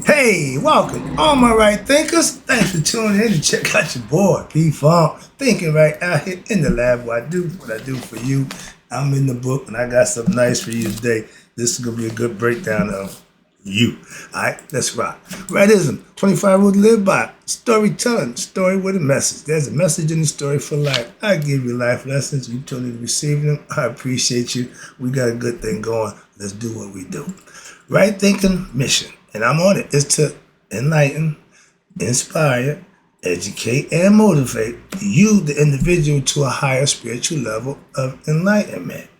Hey, welcome, all my right thinkers. Thanks for tuning in to check out your boy, P-Funk. Thinking right out here in the lab where I do what I do for you. I'm in the book and I got something nice for you today. This is going to be a good breakdown of you. All right, let's rock. Rightism, 25 rules to live by. Storytelling, story with a message. There's a message in the story for life. I give you life lessons. You tune in to receiving them. I appreciate you. We got a good thing going. Let's do what we do. Right thinking mission, and I'm on it, is to enlighten, inspire, educate, and motivate you, the individual, to a higher spiritual level of enlightenment.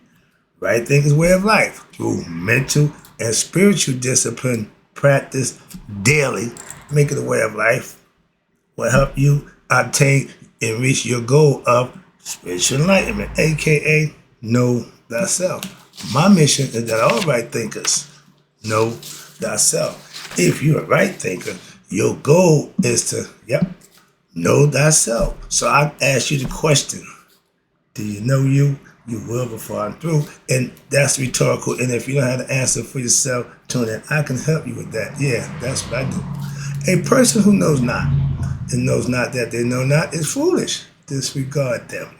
Right thinking is way of life through mental and spiritual discipline practice daily. Make it a way of life will help you obtain and reach your goal of spiritual enlightenment, aka know thyself. My mission is that all right thinkers know thyself. If you're a right thinker, your goal is to, know thyself. So I ask you the question, do you know you? You will before I'm through. And that's rhetorical. And if you don't have the answer for yourself, tune in. I can help you with that. Yeah, that's what I do. A person who knows not and knows not that they know not is foolish. Disregard them.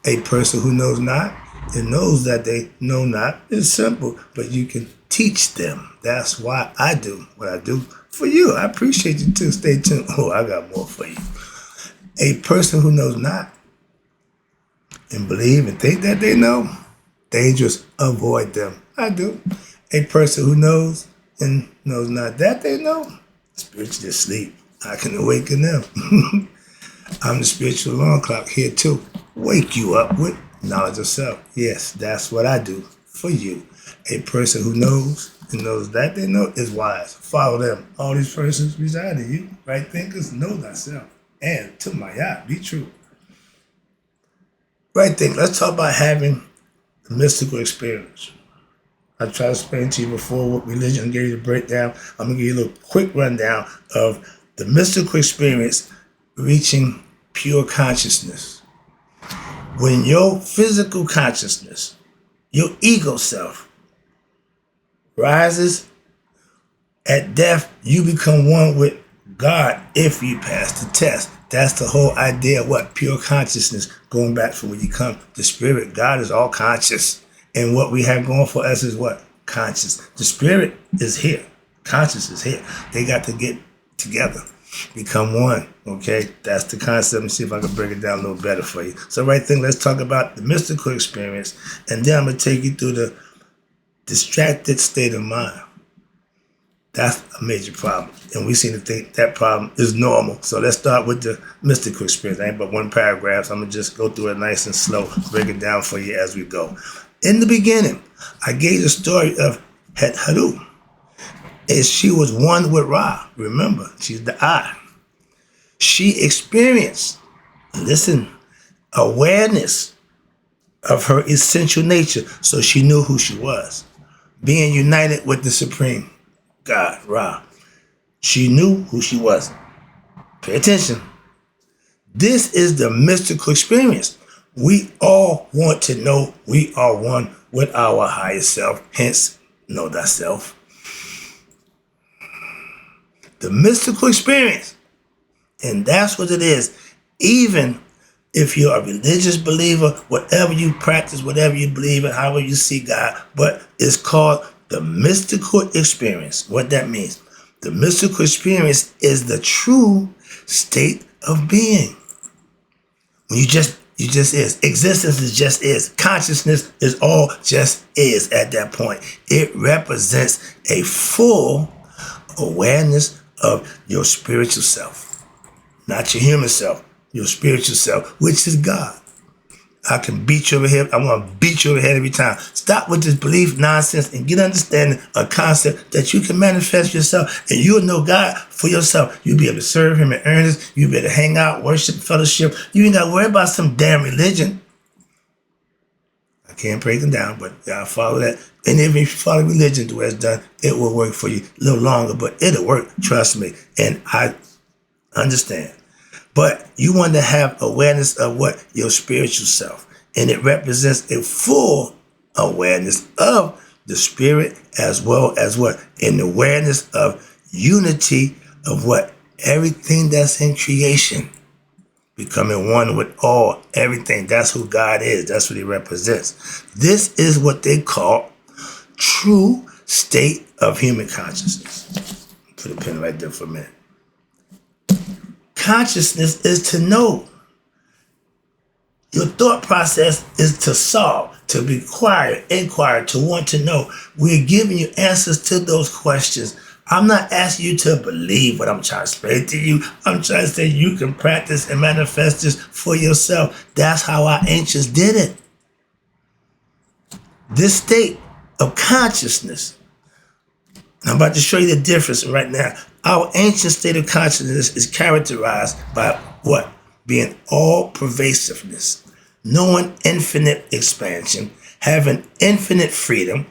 A person who knows not and knows that they know not is simple, but you can teach them. That's why I do what I do for you. I appreciate you too. Stay tuned. Oh, I got more for you. A person who knows not and believe and think that they know, dangerous, avoid them. I do. A person who knows and knows not that they know, spiritually asleep. I can awaken them. I'm the spiritual alarm clock here too. Wake you up with knowledge of self. Yes, that's what I do for you. A person who knows and knows that they know is wise. Follow them. All these persons reside in you. Right thinkers, know thyself. And to my eye, be true. Right thing. Let's talk about having the mystical experience. I tried to explain to you before what religion gave you the breakdown. I'm going to give you a little quick rundown of the mystical experience reaching pure consciousness. When your physical consciousness, your ego self, rises at death, you become one with God if you pass the test. That's the whole idea of what? Pure consciousness, going back from where you come. The spirit, God is all conscious. And what we have going for us is what? Conscious. The spirit is here. Conscious is here. They got to get together, become one. Okay? That's the concept. Let me see if I can break it down a little better for you. So right thing, let's talk about the mystical experience. And then I'm going to take you through the distracted state of mind. That's a major problem. And we seem to think that problem is normal. So let's start with the mystical experience. I ain't but one paragraph. So I'm going to just go through it nice and slow, break it down for you as we go. In the beginning, I gave the story of Het Haru. As she was one with Ra. Remember, she's the I. She experienced, listen, awareness of her essential nature. So she knew who she was. Being united with the Supreme God, Ra. She knew who she was. Pay attention. This is the mystical experience. We all want to know we are one with our higher self. Hence, know thyself. The mystical experience. And that's what it is. Even if you're a religious believer, whatever you practice, whatever you believe in, however you see God, but it's called the mystical experience. What that means. The mystical experience is the true state of being. When you just is. Existence is just is. Consciousness is all just is at that point. It represents a full awareness of your spiritual self. Not your human self, your spiritual self, which is God. I can beat you over here. I want to beat you over the head every time. Stop with this belief nonsense and get understanding a concept that you can manifest yourself and you'll know God for yourself. You'll be able to serve him in earnest. You'll be able to hang out, worship, fellowship. You ain't got to worry about some damn religion. I can't break them down, but y'all follow that. And if you follow religion the way it's done, it will work for you a little longer, but it'll work. Trust me. And I understand. But you want to have awareness of what? Your spiritual self. And it represents a full awareness of the spirit as well as what? An awareness of unity of what? Everything that's in creation. Becoming one with all, everything. That's who God is. That's what he represents. This is what they call true state of human consciousness. Put a pin right there for a minute. Consciousness is to know. Your thought process is to solve, to inquire, to want to know. We're giving you answers to those questions. I'm not asking you to believe what I'm trying to explain to you. I'm trying to say you can practice and manifest this for yourself. That's how our ancients did it. This state of consciousness, I'm about to show you the difference right now. Our ancient state of consciousness is characterized by what? Being all pervasiveness, knowing infinite expansion, having infinite freedom,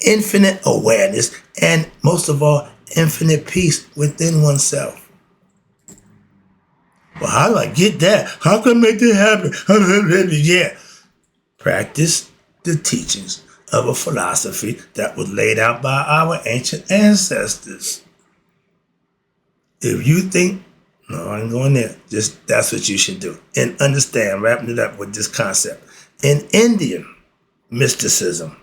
infinite awareness, and most of all, infinite peace within oneself. Well, how do I get that? How can I make that happen? Yeah. Practice the teachings of a philosophy that was laid out by our ancient ancestors. If you think, no, I ain't going there, just that's what you should do. And understand, wrapping it up with this concept. In Indian mysticism,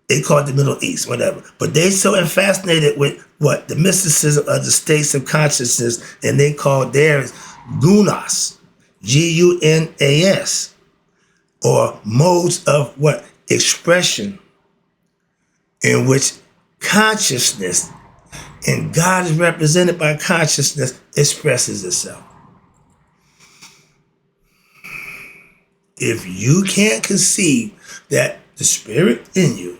they call it the Middle East, whatever. But they so fascinated with what? The mysticism of the states of consciousness, and they call theirs gunas, Gunas, or modes of what? Expression in which consciousness, and God is represented by consciousness, expresses itself. If you can't conceive that the spirit in you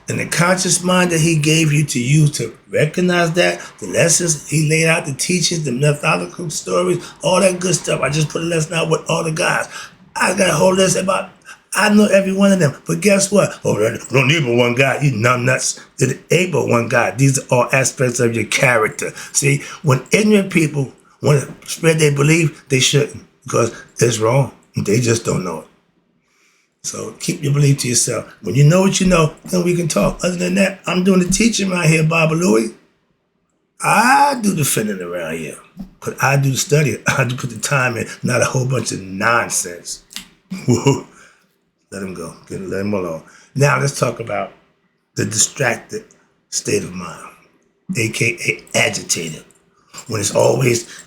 and the conscious mind that he gave you to use to recognize that, the lessons he laid out, the teachings, the methodical stories, all that good stuff. I just put a lesson out with all the guys. I got a whole list about, I know every one of them. But guess what? Oh, don't need but one God. You numbnuts. There ain't but one God. These are all aspects of your character. See, when ignorant people want to spread their belief, they shouldn't, because it's wrong. They just don't know it. So keep your belief to yourself. When you know what you know, then we can talk. Other than that, I'm doing the teaching right here, Baba Louie. I do the finning around here. Because I do the study. I do put the time in, not a whole bunch of nonsense. Let him go. Let him alone. Now let's talk about the distracted state of mind, aka agitated. When it's always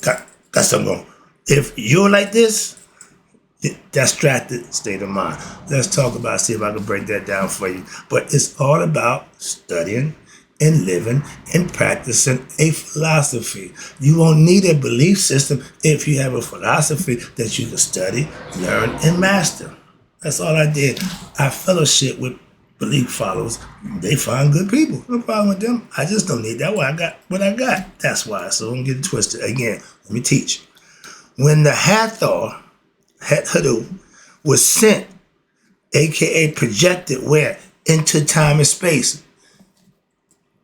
got something going. If you're like this, distracted state of mind. Let's talk about, see if I can break that down for you. But it's all about studying and living and practicing a philosophy. You won't need a belief system if you have a philosophy that you can study, learn, and master. That's all I did. I fellowship with belief followers. They find good people. No problem with them. I just don't need that. Why I got what I got. That's why. So don't get it twisted. Again, let me teach. When the Hathor was sent, aka projected where? Into time and space.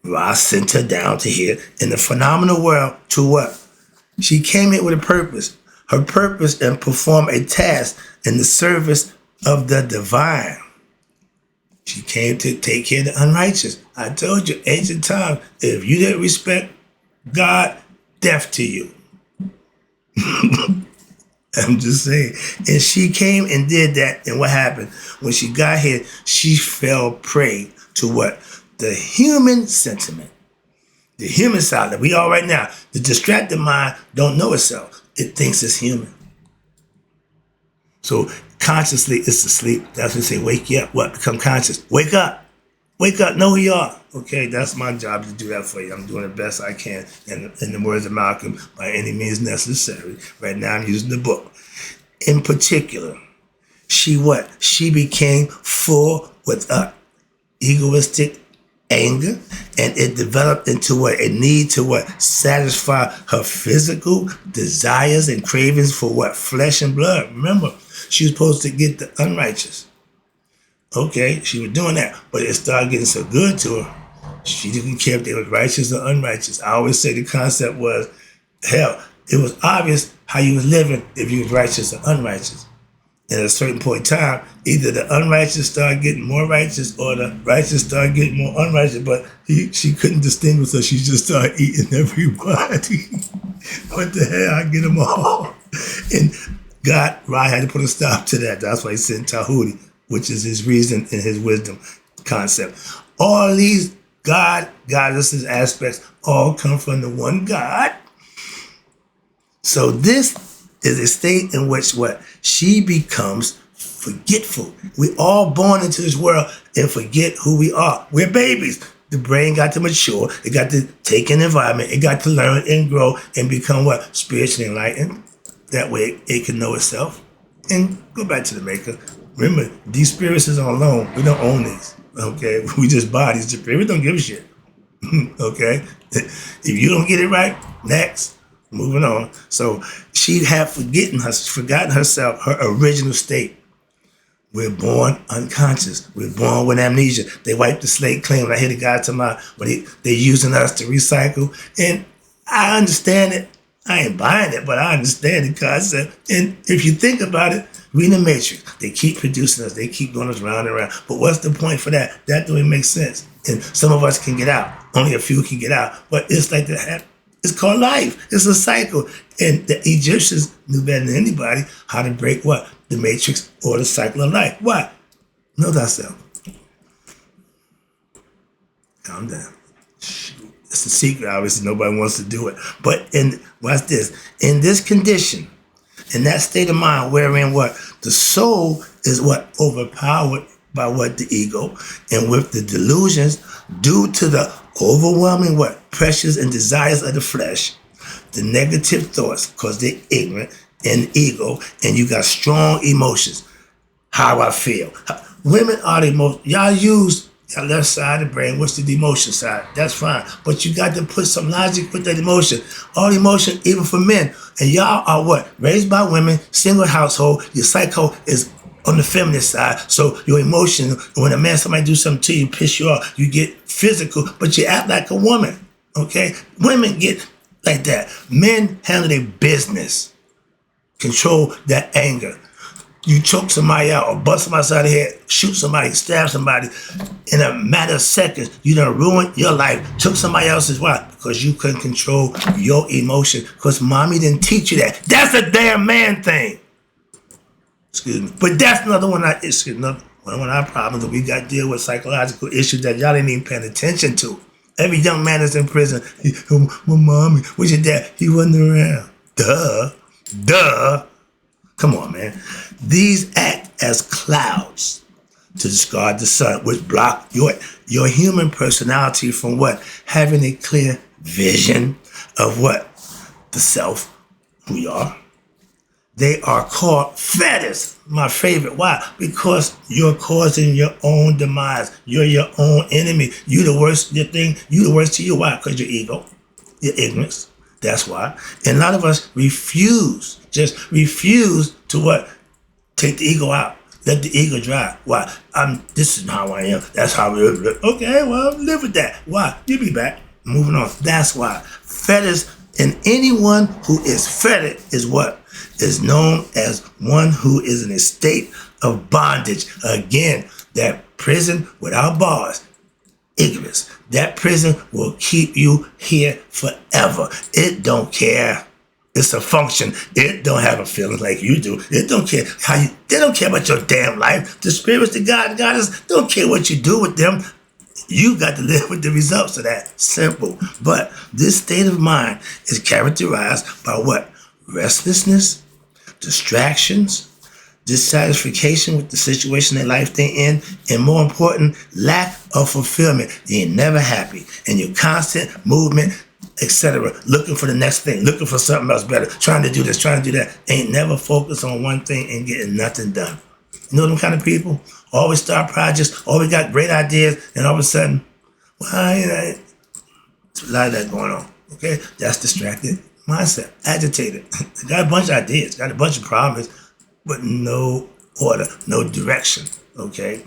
Ra sent her down to here in the phenomenal world to what? She came here with a purpose. Her purpose and perform a task in the service of the divine. She came to take care of the unrighteous. I told you, ancient times, if you didn't respect God, death to you. I'm just saying. And she came and did that. And what happened? When she got here, she fell prey to what? The human sentiment. The human side that we are right now. The distracted mind don't know itself. It thinks it's human. So consciously, it's asleep. That's when they say, wake you up. What? Become conscious. Wake up. Wake up. Know who you are. Okay, that's my job to do that for you. I'm doing the best I can. And in the words of Malcolm, by any means necessary. Right now, I'm using the book. In particular, she what? She became full with egoistic anger, and it developed into what? A need to what? Satisfy her physical desires and cravings for what? Flesh and blood. Remember, she was supposed to get the unrighteous. Okay, she was doing that, but it started getting so good to her, she didn't care if they were righteous or unrighteous. I always say the concept was, hell, it was obvious how you was living if you was righteous or unrighteous. at a certain point in time, either the unrighteous start getting more righteous or the righteous start getting more unrighteous. But she couldn't distinguish, so she just started eating everybody. What the hell? I get them all. And God, Ra had to put a stop to that. That's why he sent Tahuti, which is his reason and his wisdom concept. All these goddesses aspects all come from the one God. So this is a state in which what? She becomes forgetful. We all born into this world and forget who we are. We're babies. The brain got to mature. It got to take an environment. It got to learn and grow and become what? Spiritually enlightened. That way it can know itself and go back to the maker. Remember, these spirits is on loan. We don't own these. Okay? We just bodies. The spirit don't give a shit. Okay? If you don't get it right, next. Moving on. So she had forgotten herself, her original state. We're born unconscious. We're born with amnesia. They wiped the slate clean. When I hear the guy talking about, but they're using us to recycle. And I understand it. I ain't buying it, but I understand the concept. And if you think about it, we in the Matrix. They keep producing us. They keep going us round and round. But what's the point for that? That don't even make sense. And some of us can get out. Only a few can get out. But it's like that. It's called life. It's a cycle. And the Egyptians knew better than anybody how to break what? The matrix or the cycle of life. What? Know thyself. Calm down. It's a secret, obviously. Nobody wants to do it. But watch this. In this condition, in that state of mind wherein what? The soul is what? Overpowered by what? The ego. And with the delusions due to the overwhelming what? Pressures and desires of the flesh, the negative thoughts, because they're ignorant and ego, and you got strong emotions. How I feel. Women are the most, y'all use your left side of the brain, what's the emotion side? That's fine. But you got to put some logic with that emotion. All emotion, even for men. And y'all are what? Raised by women, single household, your psycho is on the feminine side. So your emotion, when a man, somebody do something to you, piss you off, you get physical, but you act like a woman. Okay? Women get like that. Men handle their business. Control that anger. You choke somebody out or bust somebody side of the head, shoot somebody, stab somebody. In a matter of seconds, you done ruined your life. Took somebody else's wife because you couldn't control your emotion because mommy didn't teach you that. That's a damn man thing. Excuse me. But that's another one one of our problems that we got to deal with, psychological issues that y'all ain't even paying attention to. Every young man that's in prison, my mommy, where's your dad? He wasn't around. Duh. Come on, man. These act as clouds to discard the sun, which block your human personality from what? Having a clear vision of what? The self, who you are. They are called fetters. My favorite. Why? Because you're causing your own demise. You're your own enemy. You the worst thing. You the worst to you. Why? Because your ego, your ignorance. That's why. And a lot of us just refuse to what? Take the ego out. Let the ego drive. Why? This is how I am. That's how we live. Okay, well, live with that. Why? You'll be back. Moving on. That's why. Fetters, and anyone who is fettered is what? Is known as one who is in a state of bondage. Again, that prison without bars. Ignorance. That prison will keep you here forever. It don't care. It's a function. It don't have a feeling like you do. It don't care they don't care about your damn life. The spirits, the goddess, don't care what you do with them. You got to live with the results of that. Simple. But this state of mind is characterized by what? Restlessness, distractions, dissatisfaction with the situation in life they're in, and more important, lack of fulfillment. You ain't never happy. And your constant movement, etc., looking for the next thing, looking for something else better, trying to do this, trying to do that, ain't never focused on one thing and getting nothing done. You know them kind of people? Always start projects, always got great ideas, and all of a sudden, well, there's a lot of that going on. Okay? That's distracted mindset, agitated. Got a bunch of ideas, got a bunch of problems, but no order, no direction. Okay?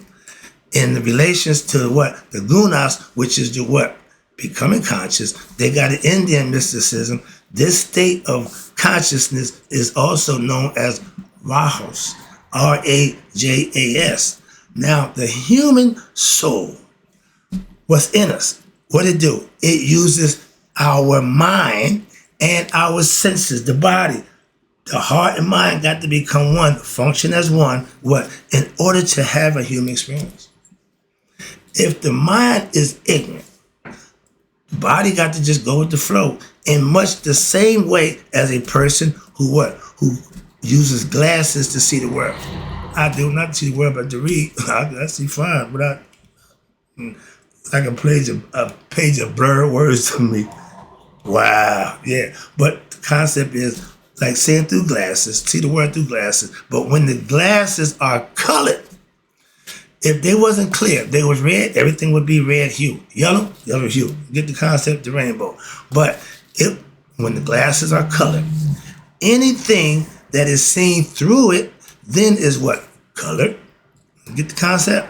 In the relations to what? The gunas, which is the what? Becoming conscious. They got an Indian mysticism. This state of consciousness is also known as Rahos, RAJAS. Now, the human soul, what's in us, what it do? It uses our mind and our senses, the body. The heart and mind got to become one, function as one, what? In order to have a human experience. If the mind is ignorant, the body got to just go with the flow in much the same way as a person who what? Who uses glasses to see the world. I do not see the world, but to read, I see fine, but like a page of blurred words to me. Wow, yeah. But the concept is like seeing through glasses, see the world through glasses. But when the glasses are colored, if they wasn't clear, if they was red, everything would be red hue. Yellow, yellow hue. Get the concept, the rainbow. But when the glasses are colored, anything that is seen through it then is what? Colored. Get the concept?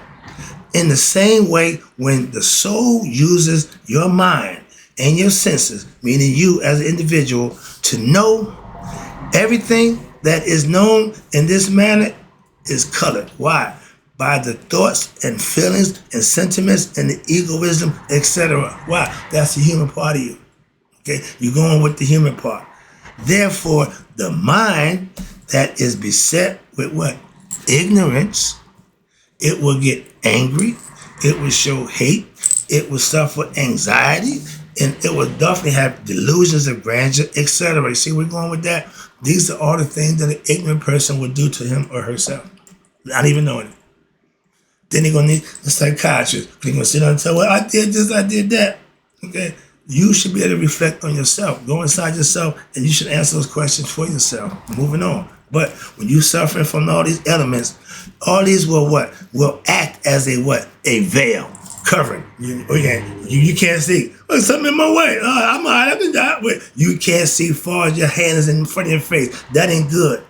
In the same way, when the soul uses your mind and your senses, meaning you as an individual, to know everything that is known in this manner is colored. Why? By the thoughts and feelings and sentiments and the egoism, etc. Why? That's the human part of you. Okay? You're going with the human part. Therefore, the mind that is beset with what? Ignorance, it will get angry, it will show hate, it will suffer anxiety, and it will definitely have delusions of grandeur, etc. You see where we're going with that? These are all the things that an ignorant person would do to him or herself, not even knowing it. Then they're going to need a psychiatrist. They're going to sit down and tell, well, I did this, I did that. Okay? You should be able to reflect on yourself. Go inside yourself, and you should answer those questions for yourself. Moving on. But when you're suffering from all these elements, all these will what? Will act as a what? A veil. Covering. You can't see. Oh, something in my way. I'm all right. I can die. You can't see far as your hand is in front of your face. That ain't good.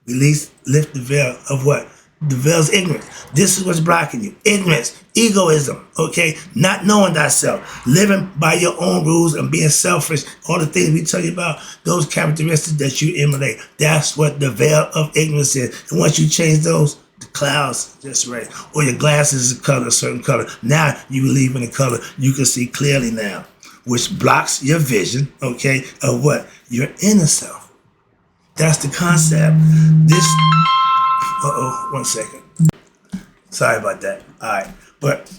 Release, lift the veil of what? The veil's ignorance. This is what's blocking you. Ignorance, egoism, okay? Not knowing thyself, living by your own rules and being selfish. All the things we tell you about, those characteristics that you emulate. That's what the veil of ignorance is. And once you change those, the clouds just right. Or your glasses is color, a certain color. Now you believe in the color. You can see clearly now, which blocks your vision, okay, of what? Your inner self. That's the concept. One second. Sorry about that. All right. But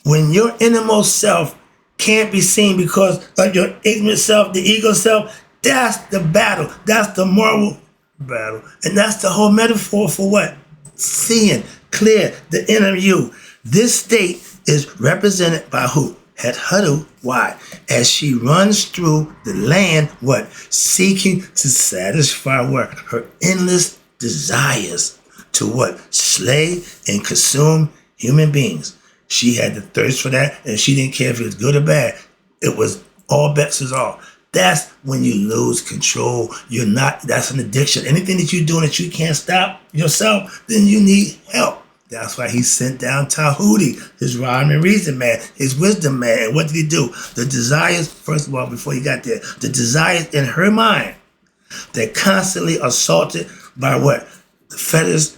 when your innermost self can't be seen because of your ignorant self, the ego self, that's the battle. That's the moral battle. And that's the whole metaphor for what? Seeing clear the inner you. This state is represented by who? Het Huddle. Why? As she runs through the land, what? Seeking to satisfy what? Her endless desires to what? Slay and consume human beings. She had the thirst for that, and she didn't care if it was good or bad. It was all bets is off. That's when you lose control. That's an addiction. Anything that you're doing that you can't stop yourself, then you need help. That's why he sent down Tahuti, his rhyme and reason man, his wisdom man. And what did he do? The desires, first of all, before he got there, the desires in her mind that constantly assaulted by what? The fetters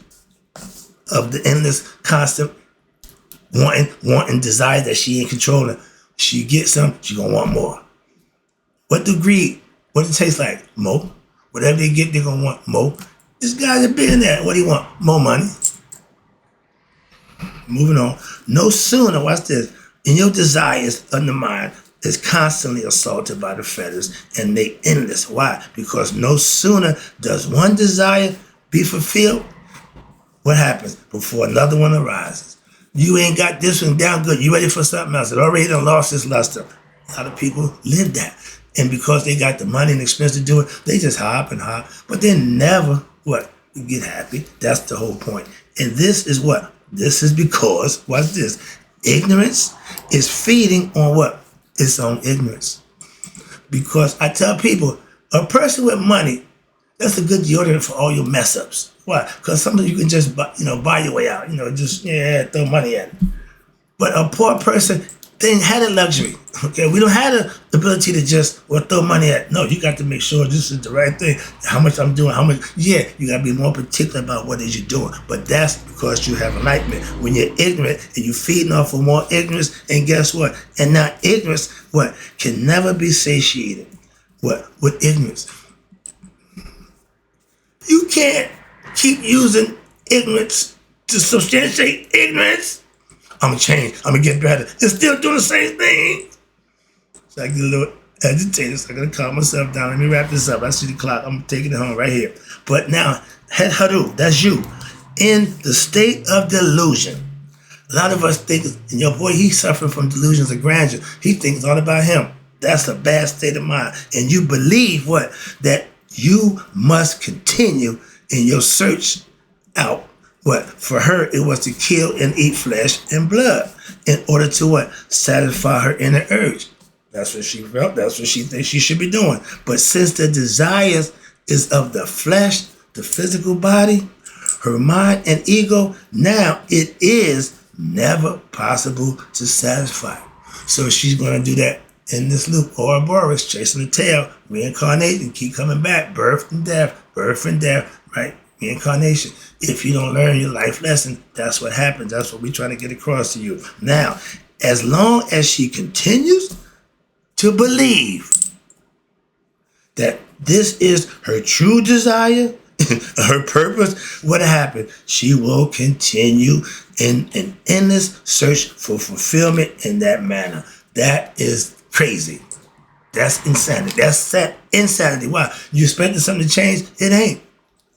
of the endless, constant wanting desire that she ain't controlling. She gets some, she gonna want more. What do greed? What it taste like? More. Whatever they get, they're gonna want more. This guy's a billionaire. What do you want? More money. Moving on. No sooner, watch this, in your desires of the mind is constantly assaulted by the fetters, and they endless. Why? Because no sooner does one desire be fulfilled, what happens? Before another one arises. You ain't got this one down good. You ready for something else? It already done lost its luster. A lot of people live that. And because they got the money and expense to do it, they just hop and hop. But they never, what? Get happy. That's the whole point. And this is what? This is because, watch this, ignorance is feeding on what? Its own ignorance. Because I tell people, a person with money, that's a good deodorant for all your mess ups. Why? Because sometimes you can just buy your way out. Just throw money at it. But a poor person, They didn't have the luxury. Okay, we don't have the ability to just throw money at. No, you got to make sure this is the right thing. How much I'm doing, how much. Yeah, you got to be more particular about what it is you're doing. But that's because you have enlightenment. When you're ignorant and you're feeding off of more ignorance, and guess what? And now ignorance, can never be satiated. With ignorance. You can't keep using ignorance to substantiate ignorance. I'm gonna change. I'm gonna get better. It's still doing the same thing. So I get a little agitated. So I'm gonna calm myself down. Let me wrap this up. I see the clock. I'm taking it home right here. But now, head hadu, that's you. In the state of delusion. A lot of us think, and your boy, he's suffering from delusions of grandeur. He thinks it's all about him. That's a bad state of mind. And you believe that you must continue in your search out. For her, it was to kill and eat flesh and blood in order to satisfy her inner urge. That's what she felt. That's what she thinks she should be doing. But since the desires is of the flesh, the physical body, her mind and ego, now it is never possible to satisfy. So she's going to do that in this loop, Ouroboros, chasing the tail, reincarnation, keep coming back, birth and death, right? Reincarnation. If you don't learn your life lesson, that's what happens. That's what we're trying to get across to you. Now, as long as she continues to believe that this is her true desire, her purpose, what happened? She will continue in an endless search for fulfillment in that manner. That is crazy. That's insanity. That's insanity. Why? You expecting something to change? It ain't.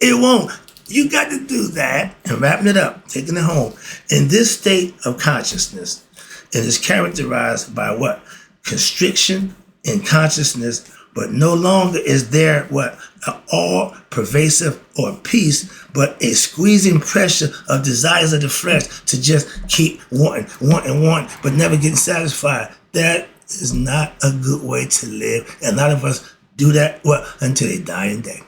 It won't. You got to do that and wrapping it up, taking it home. In this state of consciousness, it is characterized by constriction in consciousness, but no longer is there an all-pervasive or peace, but a squeezing pressure of desires of the flesh to just keep wanting, but never getting satisfied. That is not a good way to live. And a lot of us do that, until they die in day.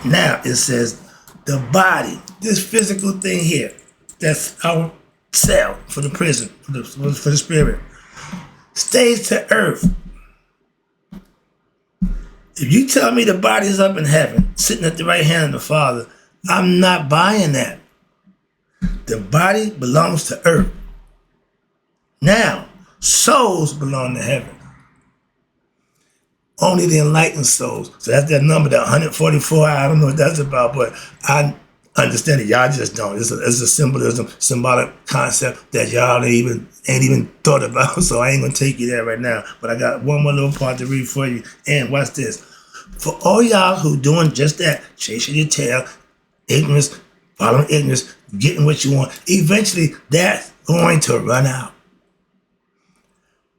Now it says the body, this physical thing here, that's our cell for the prison, for the spirit, stays to earth. If you tell me the body's up in heaven, sitting at the right hand of the Father, I'm not buying that. The body belongs to earth. Now, souls belong to heaven. Only the enlightened souls. So that's that number, that 144. I don't know what that's about, but I understand it. Y'all just don't. It's a symbolism, symbolic concept that y'all ain't even thought about. So I ain't gonna take you there right now. But I got one more little part to read for you. And watch this. For all y'all who doing just that, chasing your tail, ignorance, following ignorance, getting what you want, eventually that's going to run out.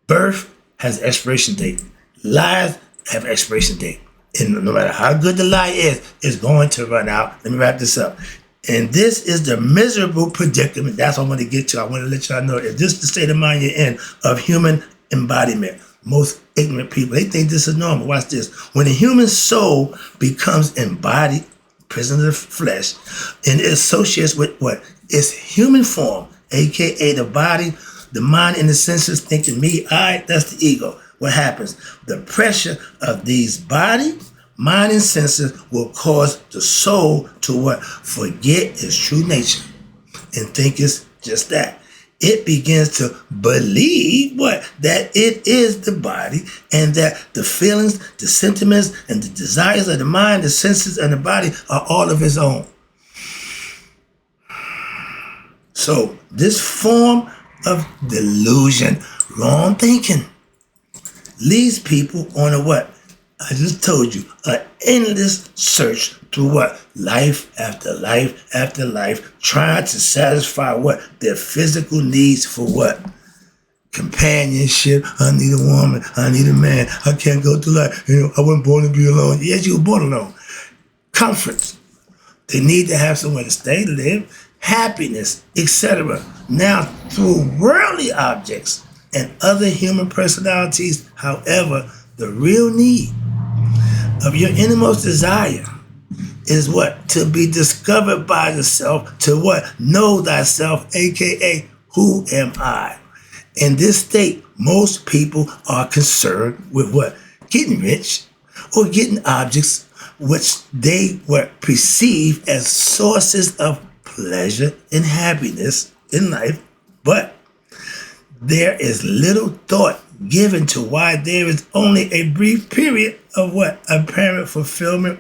Birth has an expiration date. Lies have expiration date. And no matter how good the lie is, it's going to run out. Let me wrap this up. And this is the miserable predicament. That's what I want to get to. I want to let y'all know if this is the state of mind you're in of human embodiment. Most ignorant people, they think this is normal. Watch this. When a human soul becomes embodied, prison of the flesh, and it associates with its human form, aka the body, the mind, and the senses, thinking me, I, that's the ego. What happens? The pressure of these body, mind, and senses will cause the soul to forget its true nature and think it's just that. It begins to believe that it is the body, and that the feelings, the sentiments, and the desires of the mind, the senses, and the body are all of its own. So this form of delusion, wrong thinking, leads people on I just told you, an endless search through life after life after life, trying to satisfy their physical needs for companionship. I need a woman. I need a man. I can't go through life. I wasn't born to be alone. Yes, you were born alone. Comforts. They need to have somewhere to stay, live, happiness, etc. Now, through worldly objects and other human personalities, however, the real need of your innermost desire is to be discovered by the self, to know thyself, aka who am I? In this state, most people are concerned with what? Getting rich or getting objects which they were perceived as sources of pleasure and happiness in life, but there is little thought given to why there is only a brief period of what? Apparent fulfillment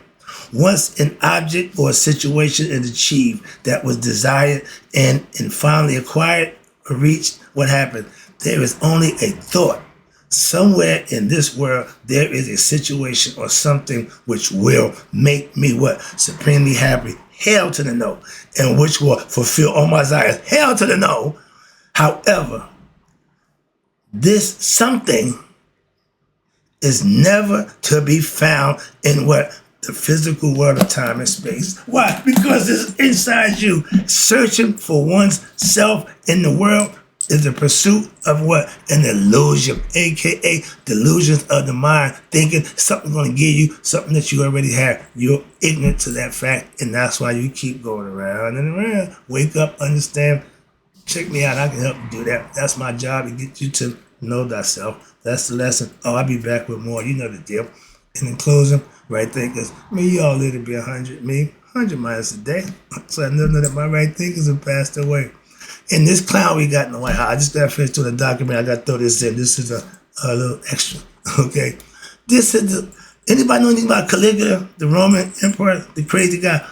once an object or situation is achieved that was desired and finally acquired or reached. What happened? There is only a thought. Somewhere in this world, there is a situation or something which will make me what? Supremely happy. Hell to the no. And which will fulfill all my desires. Hell to the no. However, this something is never to be found in what? The physical world of time and space. Why? Because it's inside you. Searching for one's self in the world is the pursuit of what? An illusion, aka delusions of the mind, thinking something's going to give you something that you already have. You're ignorant to that fact, and that's why you keep going around and around. Wake up, understand, check me out. I can help you do that. That's my job, to get you to know thyself. That's the lesson. Oh, I'll be back with more. You know the deal. And in closing, right thinkers, may you all live to be 100. Me, 100 miles a day. So I know that my right thinkers have passed away. And this clown we got in the White House, I just got finished doing a document. I got to throw this in. This is a little extra, okay? This is anybody know anything about Caligula, the Roman emperor, the crazy guy?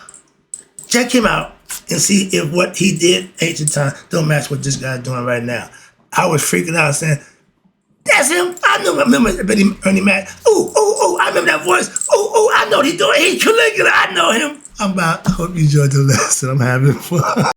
Check him out and see if what he did ancient time don't match what this guy's doing right now. I was freaking out saying, that's him. I remember Ernie Mac. Ooh, I remember that voice. Ooh, I know what he's doing. He's Caligula. I know him. I hope you enjoyed the lesson. I'm having fun.